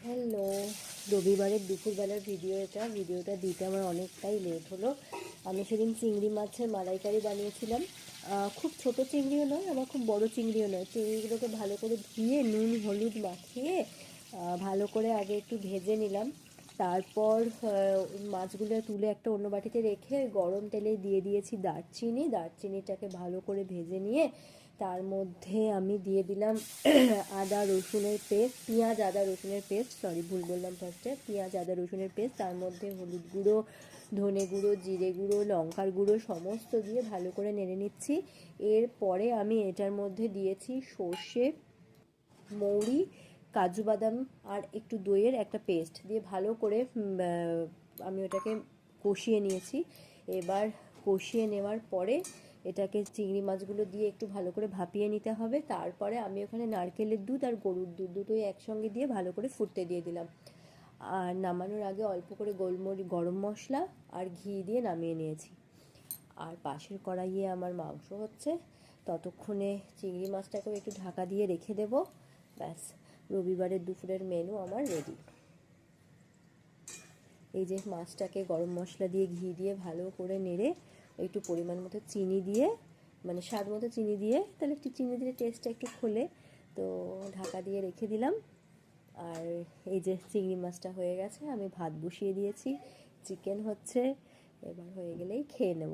Hello, রবিবারের দুপুরবেলার ভিডিওটা দিতে আমার অনেকটাই লেট হলো। আমি সেদিন চিংড়ি মাছের মালাইকারি বানিয়েছিলাম। খুব ছোট চিংড়িও নয়, আবার খুব বড় চিংড়িও নয়। চিংড়িগুলোকে ভালো করে ধুয়ে নুন হলুদ মাখিয়ে ভালো করে আগে একটু ভেজে নিলাম। তারপর মাছগুলো তুলে একটা অন্য বাটিতে রেখে গরম তেলে দিয়ে দিয়েছি দারচিনিটাকে ভালো করে ভেজে নিয়ে তার মধ্যে আমি দিয়ে দিলাম পেঁয়াজ আদা রসুনের পেস্ট, ভুল বললাম ফার্স্টে, পেঁয়াজ আদা রসুনের পেস্ট। তার মধ্যে হলুদ গুঁড়ো, ধনে গুঁড়ো, জিরে গুঁড়ো, লঙ্কার গুঁড়ো সমস্ত দিয়ে ভালো করে নেড়ে নিচ্ছি। এরপরে আমি এটার মধ্যে দিয়েছি সর্ষে, মৌরি, কাজু বাদাম আর একটু দইয়ের একটা পেস্ট দিয়ে ভালো করে আমি ওটাকে কষিয়ে নিয়েছি। এবার কষিয়ে নেওয়ার পরে এটাকে চিংড়ি মাছগুলো দিয়ে একটু ভালো করে ভাপিয়ে নিতে হবে। তারপরে আমি ওখানে নারকেলের দুধ আর গরুর দুধ দুটোই একসঙ্গে দিয়ে ভালো করে ফুটতে দিয়ে দিলাম। আর নামানোর আগে অল্প করে গরম মশলা আর ঘি দিয়ে নামিয়ে নিয়েছি। আর পাশের কড়াইয়ে আমার মাংস হচ্ছে, ততক্ষণে চিংড়ি মাছটাকেও একটু ঢাকা দিয়ে রেখে দেবো। ব্যাস, রবিবারের দুপুরের মেনু আমার রেডি। এই যে মাছটাকে গরম মশলা দিয়ে ঘি দিয়ে ভালো করে নেড়ে একটু পরিমাণ মতো চিনি দিয়ে, মানে স্বাদ মতো চিনি দিয়ে, তাহলে একটু চিনি দিলে টেস্টটা একটু খোলে, তো ঢাকা দিয়ে রেখে দিলাম। আর এই যে চিংড়ি মাছটা হয়ে গেছে, আমি ভাত বসিয়ে দিয়েছি, চিকেন হচ্ছে, এবার হয়ে গেলেই খেয়ে নেব।